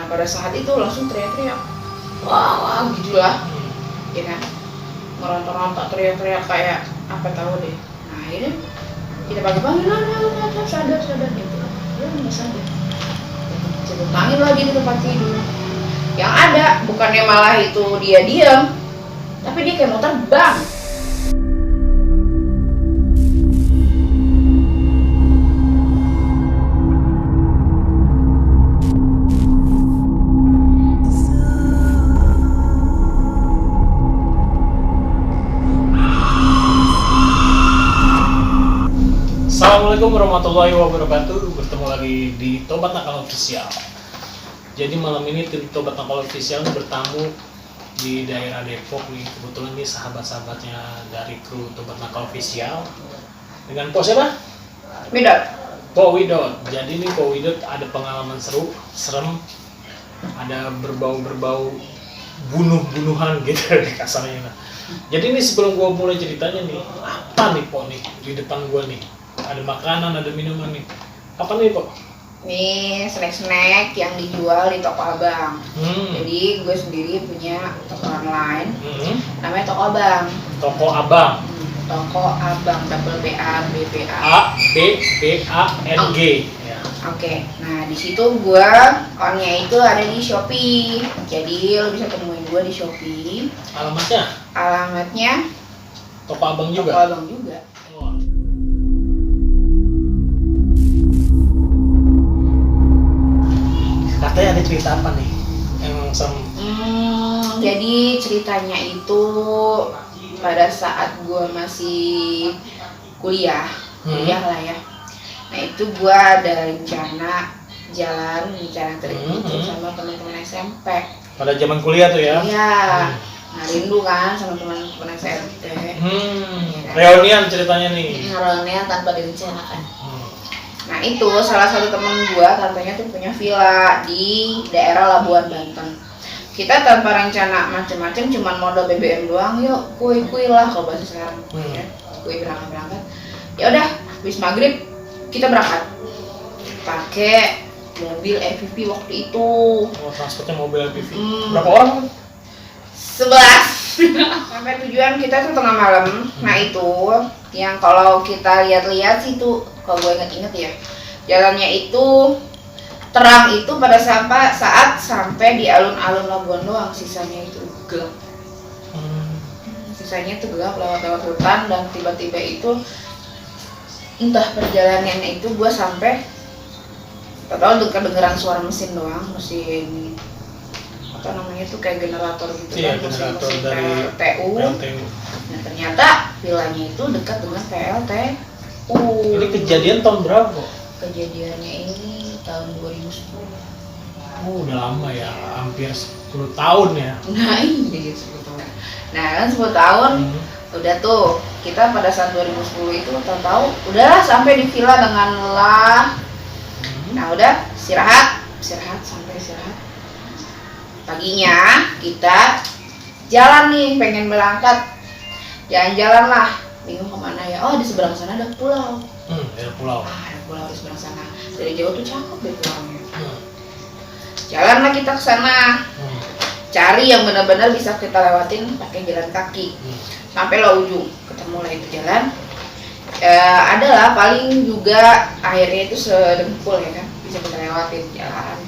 Nah pada saat itu langsung teriak-teriak, wah gitulah, ya kan, meronta-ronta teriak-teriak kayak apa tahu deh. Nah akhirnya kita panggil-panggil, sadar gitu, dia nggak sadar. Cebut angin lagi di tempat tidur. Yang ada bukannya malah itu dia diam, tapi dia kayak mau terbang. Assalamualaikum warahmatullahi wabarakatuh. Bertemu lagi di Tobat Nakal Official. Jadi malam ini tim Tobat Nakal Official bertamu di daerah Depok nih. Kebetulan ini sahabat-sahabatnya dari kru Tobat Nakal Official. Dengan Po siapa? Widot. Po Widot. Jadi ini Po Widot ada pengalaman seru, serem, ada berbau-berbau bunuh-bunuhan gitu kasarnya. Nah, jadi ini sebelum gua mulai ceritanya nih, apa nih Po nih di depan gua nih? Ada makanan, ada minuman nih. Apa nih, Pak? Nih snack-snack yang dijual di toko abang. Jadi gue sendiri punya toko online, namanya toko abang. Toko abang. Toko abang, double BA A-B-B-A-N-G. Ya. Oke. Nah di situ gue onnya itu ada di Shopee. Jadi lo bisa temuin gue di Shopee. Alamatnya? Alamatnya Toko abang juga. Toko abang juga. Oh. Katanya ada cerita apa nih yang serem? Jadi ceritanya itu pada saat gue masih kuliah lah ya. Nah itu gue ada rencana trip itu sama teman-teman SMP. Pada zaman kuliah tuh ya? Iya. Nah rindu kan sama teman-teman SMP. Reunian ceritanya nih. Reunian tanpa direncanakan. Nah itu salah satu temen gue, tantenya tuh punya villa di daerah Labuan Banten. Kita tanpa rencana macem-macem, cuman modal BBM doang, yuk kuy lah kalau bahasa sekarang. Ya, kuy berangkat. Ya udah, habis maghrib kita berangkat. Pakai mobil EVP waktu itu. Oh, transportnya mobil EVP. Berapa orang? 11. Sampai tujuan kita tuh tengah malam. Nah itu yang kalau kita lihat-lihat sih tuh, kalau gue inget-inget ya, jalannya itu terang itu pada saat sampai di alun-alun Labuan doang, sisanya itu gelap. Sisanya itu gelap lewat hutan, dan tiba-tiba itu entah perjalanannya itu gue sampai tahu kedengeran suara mesin doang, mesin apa namanya tuh kayak generator gitu iya, kan, generator mesin dari PLTU. Nah ternyata villanya itu dekat dengan PLTU. Ini kejadian tahun berapa? Kejadiannya ini tahun 2010. Oh, udah lama ya, hampir 10 tahun ya. Nah ini 10 tahun. Nah kan 10 tahun udah tuh, kita pada saat 2010 itu tahu udahlah sampai di villa dengan lelah. Nah udah istirahat. Paginya kita jalan nih, pengen berangkat jalan-jalan lah, bingung kemana ya. Oh di seberang sana ada pulau. Ada pulau. Ada pulau di seberang sana. Dari jauh tuh cakep deh pulaunya. Jalanlah kita ke sana. Cari yang benar-benar bisa kita lewatin pakai jalan kaki. Sampai lah ujung, ketemu lah itu jalan. Adalah paling juga akhirnya itu sedengkul ya kan, bisa kita lewatin jalan.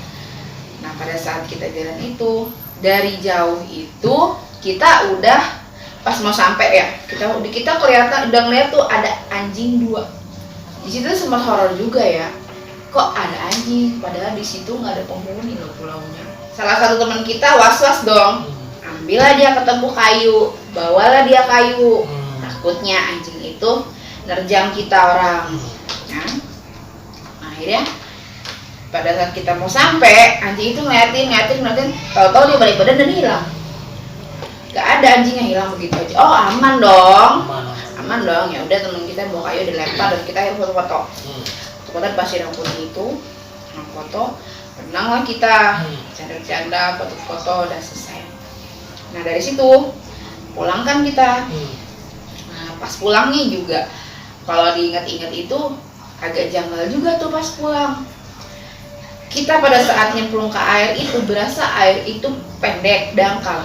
Nah pada saat kita jalan itu, dari jauh itu kita udah pas mau sampai ya, kita kelihatan udah ngeliat tuh ada anjing 2. Di situ sempat horor juga ya. Kok ada anjing? Padahal di situ nggak ada penghuni loh pulaunya. Salah satu teman kita was-was dong. Ambillah dia ketemu kayu, bawalah dia kayu. Takutnya anjing itu nerjang kita orang. Nah, akhirnya pada saat kita mau sampai, anjing itu ngeliatin, tahu-tahu dia balik badan dan hilang. Gak ada anjing yang hilang begitu aja. Oh aman dong. Ya udah, temen kita bawa kayu dilempar dan kita akhirnya foto-foto. Foto di pasir yang putih itu, foto, renanglah kita, canda-canda, foto-foto, udah selesai. Nah dari situ pulang kan kita. Nah pas pulangnya juga, kalau diingat-ingat itu agak janggal juga tuh pas pulang. kita pada saat nyemplung ke air itu berasa air itu pendek, dangkal.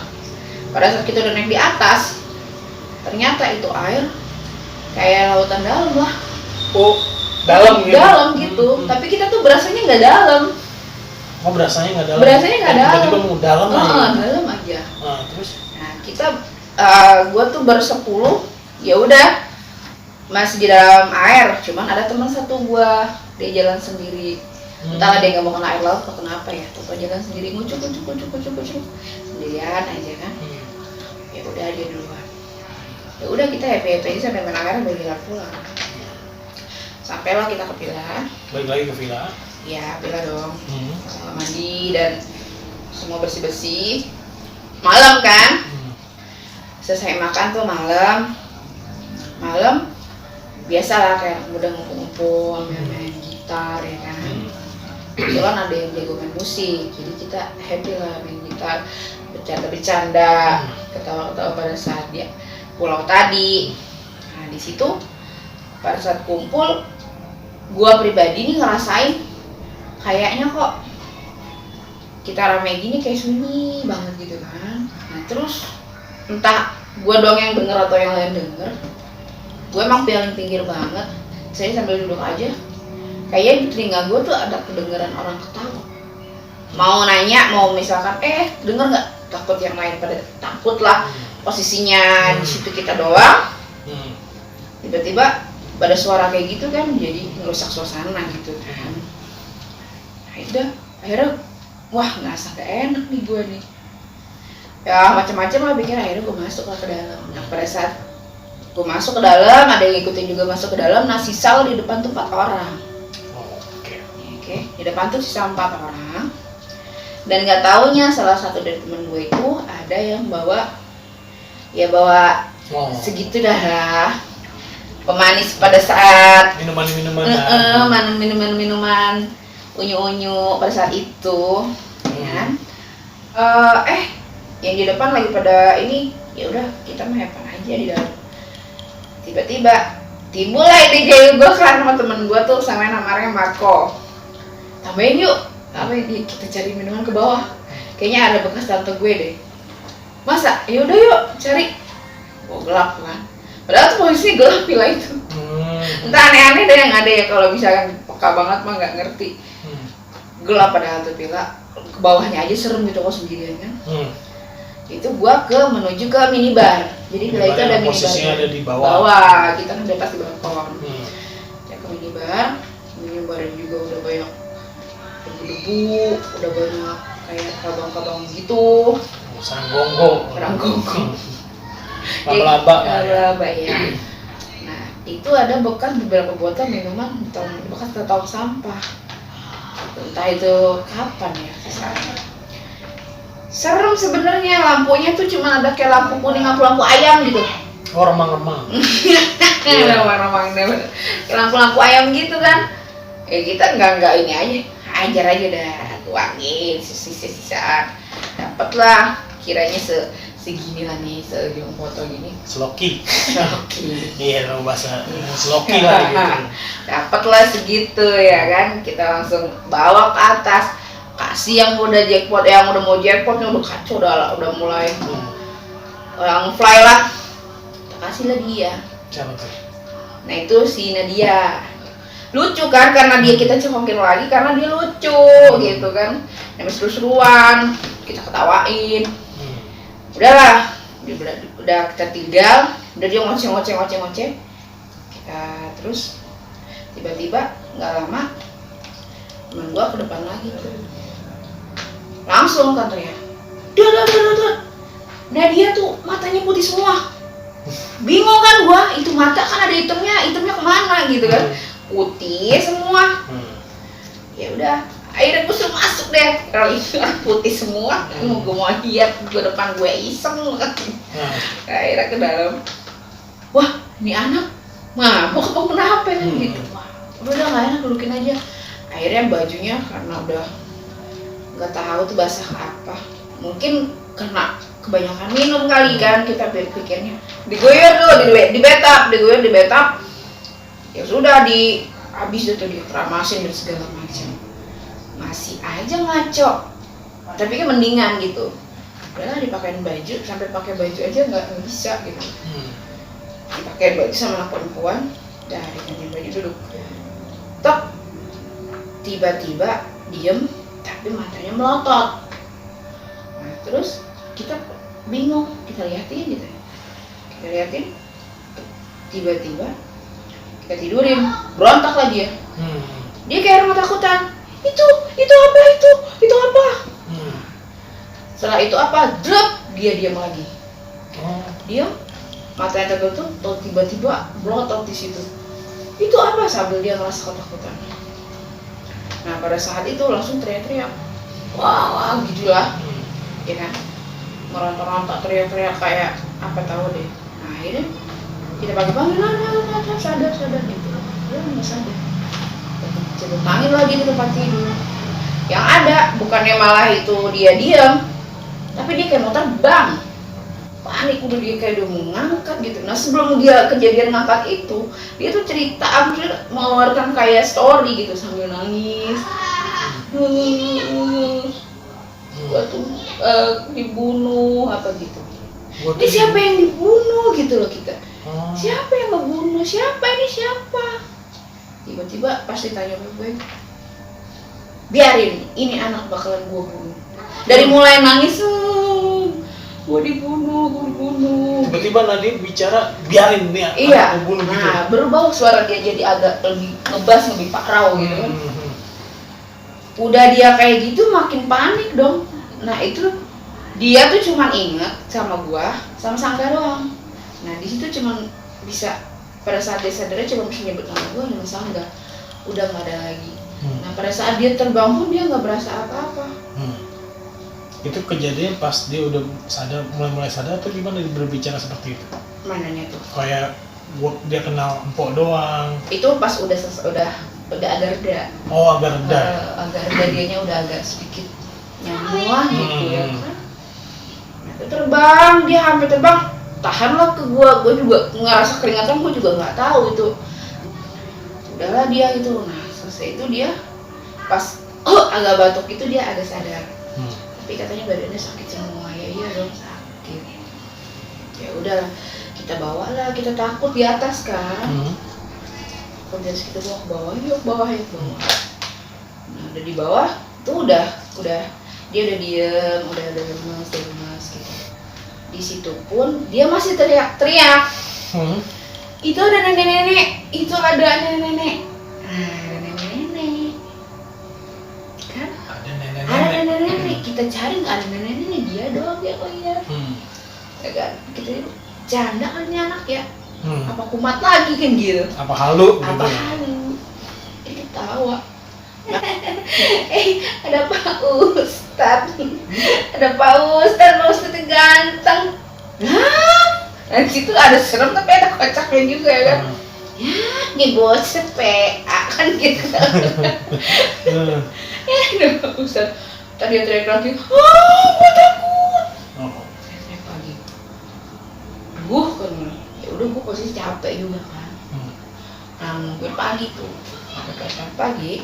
Pada saat kita udah naik di atas, ternyata itu air kayak lautan dalam lah. Oh, dalam gitu. Dalam gitu. Tapi kita tuh berasanya nggak dalam. Oh, berasanya nggak dalam. Berasanya nggak dalam. Tiba-tiba mau dalam aja. Dalam aja. Nah, terus? Nah, kita gua tuh bersepuluh, ya udah masih di dalam air. Cuman ada teman satu gua, dia jalan sendiri. Entahlah dia nggak mau kena air laut atau kenapa ya. Atau jalan sendiri ngucuk sendirian aja kan. Ya udah dia duluan. Ya udah kita happy aja sampai main air baru jalan pulang. Sampailah kita ke villa. Balik lagi ke villa. Ya villa dong. Mandi dan semua bersih. Malam kan. Selesai makan tuh malam biasalah kayak udah ngumpul main gitar ya kan. Kebetulan ada yang jago main musik, jadi kita happy lah main gitar, bercanda, ketawa-ketawa pada saat dia pulau tadi. Nah di situ pada saat kumpul, gua pribadi nih ngerasain kayaknya kok kita rame gini kayak sunyi banget gitu kan. Nah terus entah gua doang yang denger atau yang lain denger, gua emang paling pinggir banget. Saya sambil duduk aja, kayaknya di telinga gue tuh ada kedengeran orang ketawa. Mau nanya, mau misalkan, denger nggak? Takut yang lain pada takut lah. Posisinya di situ kita doang. Tiba-tiba pada suara kayak gitu kan, jadi ngerusak suasana gitu kan. Nah, akhirnya, wah ngerasa gak enak nih gue nih. Ya macam-macam lah bikin, akhirnya gue masuk lah ke dalam. Nah pada saat gue masuk ke dalam, ada yang ngikutin juga masuk ke dalam. Nah sisa di depan tuh 4 orang. Oke, di depan tuh sisa 4 orang. Dan nggak taunya salah satu dari temen gue itu ada yang bawa segitu dah pemanis pada saat minuman unyu-unyu pada saat itu ya. Yang di depan lagi pada ini, ya udah kita main aja di dalam. Tiba-tiba timbul lah ide gue kan sama temen gue tuh, sama namanya Marco. Tambahin yuk, kita cari minuman ke bawah. Kayaknya ada bekas tante gue deh. Masa? Ya udah yuk cari. Gelap kan. Padahal tuh posisinya gelap villa itu. Entah aneh-aneh deh yang ada ya, kalau misalkan peka banget mah nggak ngerti. Gelap padahal tuh villa. Ke bawahnya aja serem gitu kok sendirian kan. Itu gua menuju ke minibar. Jadi villa itu ada minibar. Posisinya ada di bawah. Kita kan dekat di balkon. Saya ke minibar juga udah banyak debu, udah banyak kayak kabang-kabang gitu. Sarang gonggong. Laba-laba ya. Nah itu ada bekas beberapa botol minuman, bekas tong sampah. Entah itu kapan ya sisanya. Serem sebenarnya, lampunya tuh cuma ada kayak lampu kuning, lampu ayam gitu. Oh, remang-remang. Remang-remang deh, lampu ayam gitu kan. Kita nggak ini aja, ajar aja dah, tuangin sisa-sisaan. Dapet lah, kiranya segini lah nih, segiung foto gini. Seloki. Iya, kalau bahasa seloki lah gitu. Dapet lah segitu ya kan, kita langsung bawa ke atas. Kasih yang udah jackpot, yang udah mau jackpotnya udah kacau, udah mulai orang fly lah. Kita kasih lah dia. Siapa tuh? Nah itu si Nadia. Lucu kan, karena dia kita cekokin lagi karena dia lucu gitu kan. Yang seru-seruan, kita ketawain. Udahlah, udah kita tinggal, udah dia ngoceh. Kita terus tiba-tiba nggak lama temen gua ke depan lagi tuh. Langsung kan teriak, "Duh. Nadia tuh matanya putih semua." Bingung kan gua, itu mata kan ada hitamnya kemana gitu kan. Putih semua. Ya udah, akhirnya gue suruh masuk deh. Kalau itu putih semua, gue mau lihat gue depan gue iseng. Akhirnya ke dalam. Wah, ini anak mabok apa kenapa gitu. Wah, udah nggak enak, pelukin aja. Akhirnya bajunya karena udah nggak tahu tuh basah apa. Mungkin karena kebanyakan minum kali kan, kita pikirnya. Digoyor dulu, digoyor di bathtub. Ya sudah habis itu dikeramasin dan segala macam. masih aja ngaco, tapi kan mendingan gitu. Udahlah dipakein baju, sampai pakai baju aja nggak bisa gitu. Dipakai baju sama anak perempuan, dari ganti baju duduk. Tok, tiba-tiba diem, tapi matanya melotot. Nah terus kita bingung, kita liatin gitu. Kita liatin, tiba-tiba kita tidurin, berontak lah dia. Dia kayak orang ketakutan. Itu apa itu apa? Setelah itu apa? Drop, dia diam lagi. Diam, matanya tertutup, tiba-tiba melotot di situ. Itu apa? Sambil dia ngerasa ketakutan. Nah pada saat itu langsung teriak-teriak, wah gitulah, ya kan? Meronta-ronta, teriak-teriak kayak apa tahu deh. Nah akhirnya kita panggil, sadar gitu. Dia nggak sadar. Cebutangin lagi di tempat tidur. Yang ada bukannya malah itu dia diam, tapi dia kayak mau terbang. Panik, udah dia kayak udah mau ngangkat gitu. Nah sebelum dia kejadian ngangkat itu, dia tuh cerita, mengeluarkan kayak story gitu sambil nangis. Gua tuh dibunuh apa gitu. Ini siapa yang dibunuh gitu loh kita. Siapa yang ngebunuh? Siapa ini siapa? Tiba-tiba pas ditanya gue, biarin, ini anak bakalan gue bunuh. Dari mulai nangis, gue dibunuh. Tiba-tiba Nadine bicara, biarin nih Iya. anak gue bunuh gitu. Nah berubah suara dia jadi agak lebih ngebas, lebih parau gitu kan. Udah dia kayak gitu makin panik dong. Nah itu dia tuh cuman inget sama gua sama Sangga doang. Nah di situ cuman bisa, pada saat dia sadarnya cuma bisa nyebut nama gua sama Sangga, udah nggak ada lagi. Nah pada saat dia terbangun dia nggak berasa apa-apa. Itu kejadian pas dia udah sadar, mulai sadar atau gimana dia berbicara seperti itu? Mananya tuh? Kayak dia kenal empok doang. Itu pas udah agak reda. Oh agak reda. Agak reda, dianya udah agak sedikit nyambung lah gitu ya kan. Nah itu terbang, dia hampir terbang, tahanlah ke gua juga ngerasa keringatan, gua juga nggak tahu itu. Udahlah dia itu. Nah selesai itu dia pas agak batuk itu dia agak sadar. Tapi katanya badannya sakit semua. Ya iya dong sakit. Ya udahlah, kita bawa lah, kita takut di atas kan. Kemudian kita bawa ke bawah, yuk bawah. Nah udah di bawah tuh udah dia udah diem, udah lemas gitu. Di situ pun dia masih teriak-teriak. Itu ada nenek-nenek, itu ada nenek-nenek. Nah ada nenek-nenek kan? Ada nenek-nenek. Kita cari nggak ada nenek-nenek, dia doang ya kok ya. Ya kan? Kita janda kan ini anak ya. Apa kumat lagi kan gitu? Apa halu? Apa halu? Ini ketawa. Ada Pak Ustadz. Ada Pak Ustadz ganteng. Dan situ ada serem tapi ada kocaknya juga ya kan. Ya, nih bos PA kan gitu. Ya, ada Pak Ustadz. Tadi dia teriak lagi. Gue takut. Teriak lagi. Kan. Ya udah gue posisi capek juga kan. Nah nungguin pagi tuh. Pagi.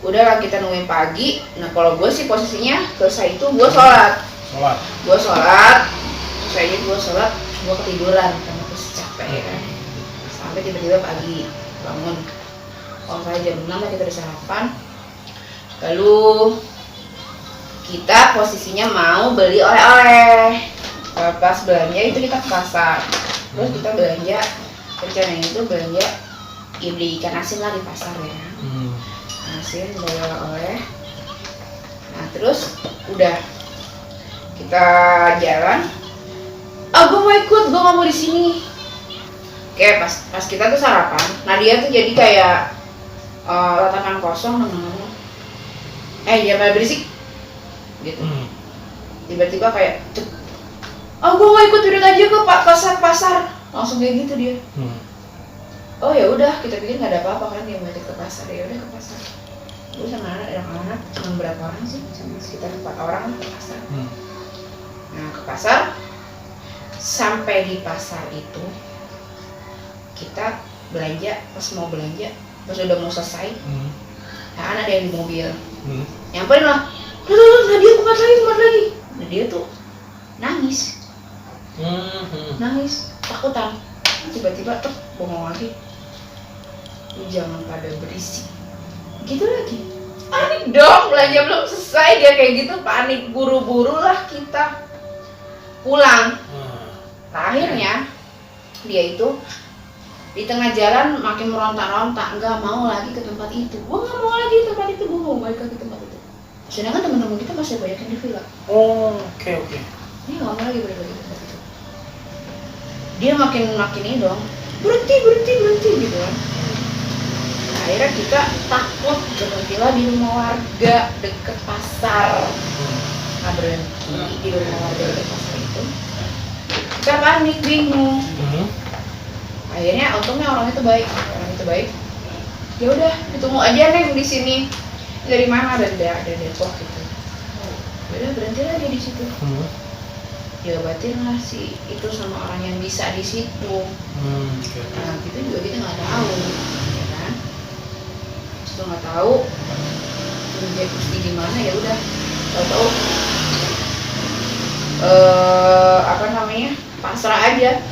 Udahlah kita nungguin pagi. Nah kalau gue sih posisinya selesai itu gue sholat. Selesai gue sholat, gue ketiduran karena posisi capek ya kan. Sampai tiba-tiba pagi bangun. Kalau saya jam 6 lah kita udah sarapan. Lalu kita posisinya mau beli oleh-oleh. Pas belanja itu kita ke pasar. Terus kita belanja, rencananya itu belanja beli ikan asin lah di pasar ya. Asin beli oleh. Nah terus udah kita jalan. Gue mau ikut, gue nggak mau di sini. Kayak pas kita tuh sarapan. Nah dia tuh jadi kayak ratakan kosong ngomong. Jangan berisik. Gitu. Tiba-tiba kayak gue mau ikut duduk aja ke pasar. Langsung kayak gitu dia. Oh ya udah, kita pikir nggak ada apa-apa kan dia balik ke pasar. Ya udah ke pasar. Gue sama anak-anak cuma berapa orang sih? Sama sekitar 4 orang ke pasar. Nah ke pasar, sampai di pasar itu kita belanja. Pas mau belanja, pas udah mau selesai, kan ada yang di mobil. Nyamperin lah, Nadia kumat lagi. Nah dia tuh nangis, takutan. Tiba-tiba tuh bengong lagi. Lu jangan pada berisik. Gitu lagi. Panik dong, belanja belum selesai dia kayak gitu, panik, buru-buru lah kita pulang. Akhirnya dia itu di tengah jalan makin meronta-ronta, nggak mau lagi ke tempat itu. Gua nggak mau lagi ke tempat itu, gua mau balik lagi ke tempat itu. Sedangkan teman-teman kita masih banyak yang di villa. Oke. Dia nggak mau lagi balik lagi ke tempat itu. Dia makin ini dong, berhenti gitu kan. Nah, akhirnya kita takut berhentilah di rumah warga deket pasar. Nah, berhenti di rumah warga deket pasar itu. Kita panik, bingung. Akhirnya untungnya orang itu baik. Ya udah, ditunggu aja Neng di sini. Dari mana? Dari Depok gitu. Ya udah, berhenti lagi di situ. Diobatin lah si itu sama orang yang bisa di situ. Nah, kita juga nggak tahu, ya kan? Kita nggak tahu dia mesti gimana, ya udah. Tahu pasrah aja.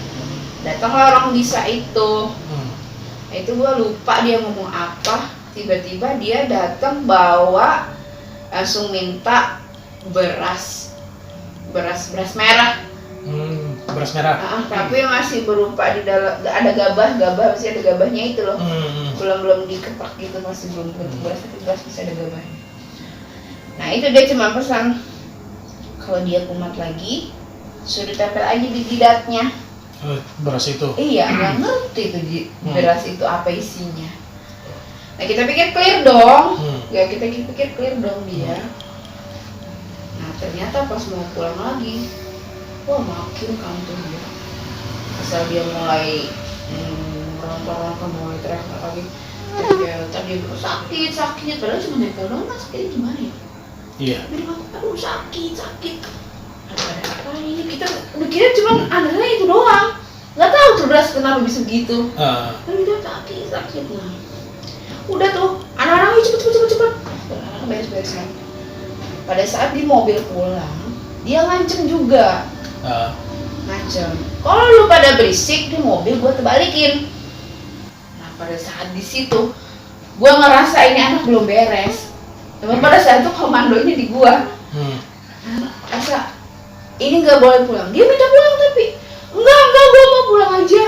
Datanglah orang bisa itu. Nah, itu gua lupa dia ngomong apa. Tiba-tiba dia datang bawa, langsung minta beras merah. Beras merah. Tapi masih berupa di dalam ada gabah masih ada gabahnya itu loh. Belum dikepak gitu, masih belum bentuk beras, tapi beras masih ada gabahnya. Nah itu dia cuma pesan kalau dia kumat lagi suruh tempel aja di jidatnya. Beras itu? Iya, nggak ngerti tuh beras itu apa isinya. Nah kita pikir clear dong, ya kita pikir clear dong dia. Nah ternyata pas mau pulang lagi, wah makin kantor dia. Asal dia mulai meronta-ronta, mulai teriak lagi. Tadi sakit, padahal cuma nempel doang, kan sakitnya gimana ya? Iya. Jadi aduh sakit. Ada apa ini? Kita mikirnya cuma adanya itu doang. Nggak tahu tuh beras kenapa bisa begitu. Tapi dia sakit. Nah, udah tuh anak-anak cepet. Beres kan. Pada saat di mobil pulang, dia ngancem juga. Ngancem. Kalau lu pada berisik di mobil, gua terbalikin. Nah, pada saat di situ, gua ngerasa ini anak belum beres. Tapi pada saat itu komandonya di gua. Asa ini nggak boleh pulang. Dia minta pulang tapi enggak, gua mau pulang aja.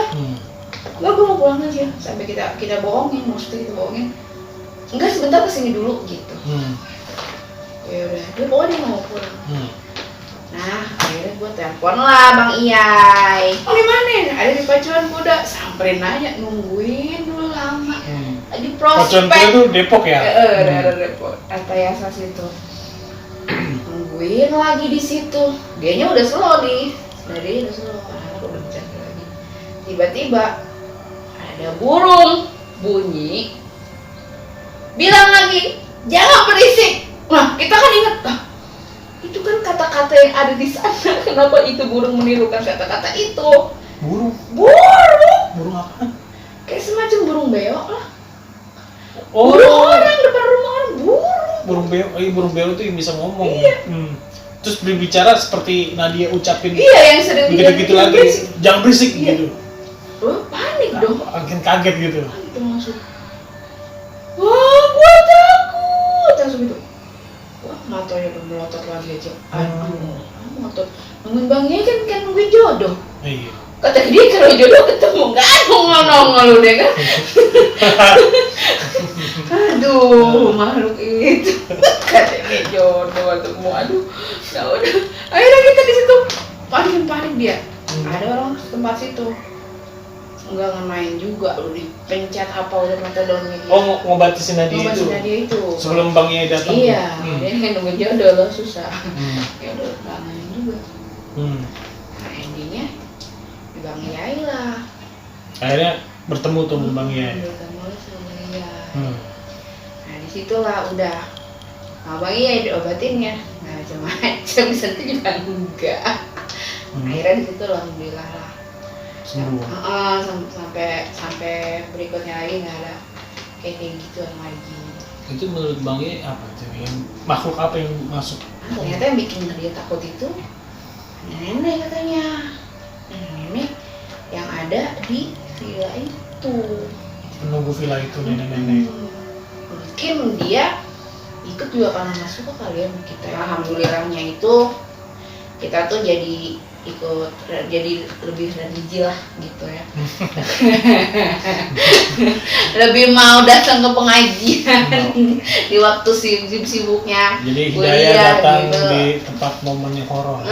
Gua mau pulang aja. Sampai kita bohongin, maksudnya kita bohongin. Enggak, sebentar kesini dulu gitu. Ya udah, dia pokoknya mau pulang. Nah, akhirnya gue telepon lah Bang Iyai. Di mana? Ada di Pacuan Kuda. Samperin aja, nungguin dulu lama. Di prospek. Pacuan Kuda itu Depok ya? Daerah Depok. Antayasa situ. Nungguin lagi di situ. Dianya udah slow nih. Udah slow. Anak udah bercanda lagi. Tiba-tiba ada burung bunyi. Bilang lagi, jangan berisik. Nah, kita kan ingat, itu kan kata-kata yang ada di sana. Kenapa itu burung menirukan kata-kata itu? Burung apa? Kayak semacam burung beo lah. Burung orang depan rumah orang, burung beo itu yang bisa ngomong. Iya. Terus berbicara seperti Nadia ucapin. Iya, yang sering gitu lagi. Jangan berisik gitu. Panik dong. Makin kaget gitu. Itu langsung. Wah, gua takut langsung gitu. Wah, matanya udah melotot lagi aja. Aduh, melotot. Nungguin Bang Iyai kan nungguin jodoh. Iya. Kata dia kalau jodoh ketemu nggak nongol lu deh kan. Aduh, makhluk itu. Katanya jodoh ketemu. Aduh, ya udah. Akhirnya kita di situ panik dia. Ada orang tempat situ. Enggak main juga, lu dipencet apa udah mata daunnya gitu. Ngobatisin Nadia itu? Sebelum Bang Iyai datang? Iya, dia kan nungguin jodoh loh, susah. Ya udah, gak main juga. Nah endingnya Bang Iyai lah. Akhirnya bertemu tuh Bang Iyai. Bertemu sama Bang Iyai. Nah disitulah udah Bang Iyai diobatinnya. Nah macam-macam, disentuh juga enggak. Akhirnya disitu alhamdulillah lah. Sampai berikutnya lagi nggak ada kayak gitu lagi. Itu menurut Bang Ye apa tuh? Yang makhluk apa yang masuk? Ternyata yang bikin dia takut itu nenek katanya. Nenek yang ada di villa itu. Penunggu villa itu nenek-nenek. Mungkin dia ikut juga karena nggak suka kali ya sama kita. Alhamdulillahnya itu kita tuh jadi ikut, jadi lebih religi lah gitu ya. Lebih mau datang ke pengajian di waktu sibuk-sibuknya. Jadi kuliah, hidayah datang gitu. di tempat momennya horor.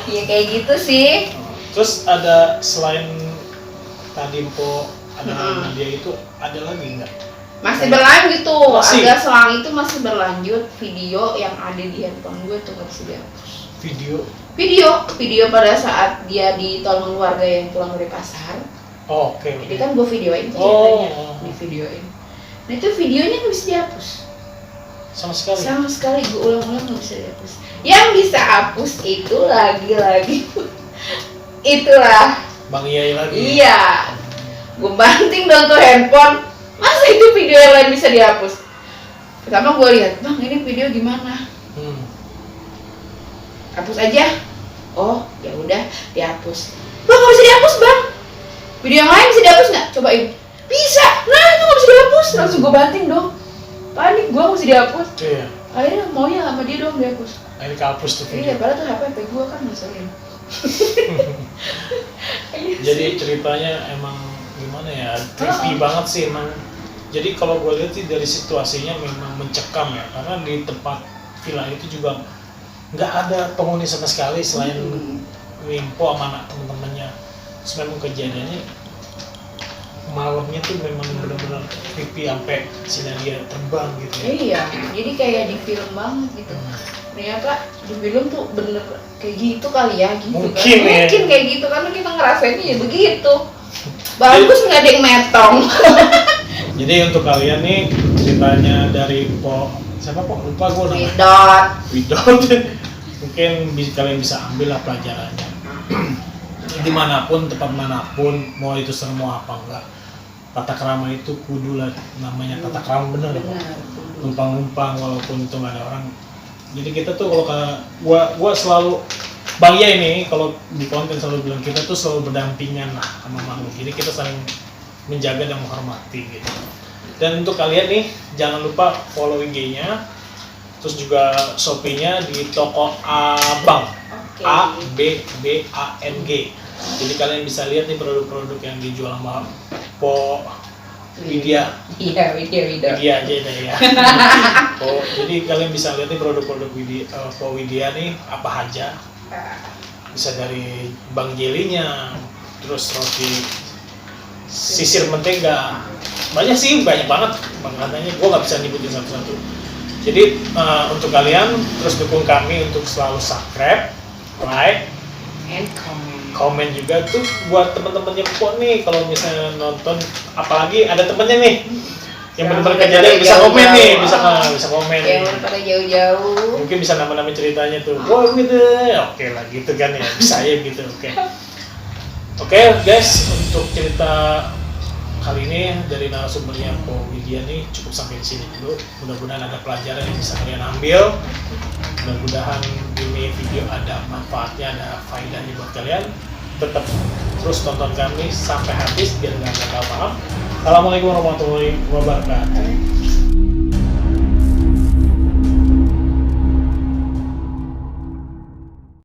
Ya kayak gitu sih. Terus ada selain tadi Mpo ada dia itu ada lagi nggak? Masih berlanjut tuh, Masih? agak selang itu masih berlanjut. Video yang ada di handphone gue tuh nggak bisa dihapus. Video pada saat dia ditolong keluarga yang pulang dari pasar. Oh, oke. Jadi kan gue videoin tuh ceritanya, Oh. di videoin. Nah itu videonya nggak bisa dihapus. Sama sekali. Sama sekali gue ulang-ulang nggak bisa dihapus. Yang bisa hapus itu lagi-lagi itulah. Bang Yai lagi. Iya. Gue banting dong tuh handphone. Masa itu video yang lain bisa dihapus? Pertama gue lihat, bang ini video gimana? Hapus aja. Oh ya udah dihapus. Bang nggak bisa dihapus bang. Video yang lain bisa dihapus nggak? Cobain. Bisa. Nah itu nggak bisa dihapus. Langsung gue banting dong. Panik gue nggak bisa dihapus. Iya. Akhirnya maunya sama dia dong dihapus. Akhirnya kehapus tuh Iya video. padahal tuh HP gue kan ngeselin. Jadi ceritanya emang gimana ya? Creepy banget sih emang. Jadi kalau gue lihat sih dari situasinya memang mencekam ya, karena di tempat villa itu juga nggak ada penghuni sama sekali selain Wimpo sama anak temen-temennya. Terus memang kejadiannya malamnya tuh memang benar-benar creepy sampai sinar dia terbang gitu ya. Iya, jadi kayak di film banget gitu. Ternyata di film tuh bener kayak gitu kali ya gitu. Mungkin kan. ya. Mungkin kayak gitu karena kita ngerasainnya ya begitu. Bagus nggak ada yang metong. Jadi untuk kalian nih ceritanya dari siapa lupa gue namanya. Widot. Widot. Mungkin kalian bisa ambil lah pelajarannya. Dimanapun, tempat manapun, mau itu serem mau apa enggak, tata krama itu kudu lah namanya tata krama bener. Numpang-numpang walaupun itu nggak ada orang. Jadi kita tuh kalau gua selalu Bang Ya ini kalau di konten selalu bilang kita tuh selalu berdampingan lah sama makhluk. Jadi kita saling menjaga dan menghormati gitu. Dan untuk kalian nih jangan lupa follow IG-nya, terus juga Shopee-nya di toko Abang. ABBANG. Jadi kalian bisa lihat nih produk-produk yang dijual sama Po Widya. Iya, Widya. Widya aja deh ya. Oh, jadi kalian bisa lihat nih produk-produk Po Widya nih apa aja. Bisa dari Bang Jelinya, terus roti sisir mentega. Banyak banget katanya. Gue nggak bisa nyebutin satu-satu. Jadi untuk kalian terus dukung kami untuk selalu subscribe, like, And komen juga tuh buat teman-temannya Po nih kalau misalnya nonton, apalagi ada temennya nih yang benar-benar kejadian bisa komen nih, bisa komen. Yang pada jauh-jauh. Mungkin bisa nama-nama ceritanya tuh. Wah gitu, oke lah gitu kan ya, bisa ya gitu, oke. Oke guys, untuk cerita kali ini dari narasumbernya Po Widya nih cukup sampai di sini dulu. Mudah-mudahan ada pelajaran yang bisa kalian ambil. Mudah-mudahan ini video ada manfaatnya, ada faedahnya buat kalian. Tetap terus tonton kami sampai habis biar nggak gagal paham. Assalamualaikum warahmatullahi wabarakatuh.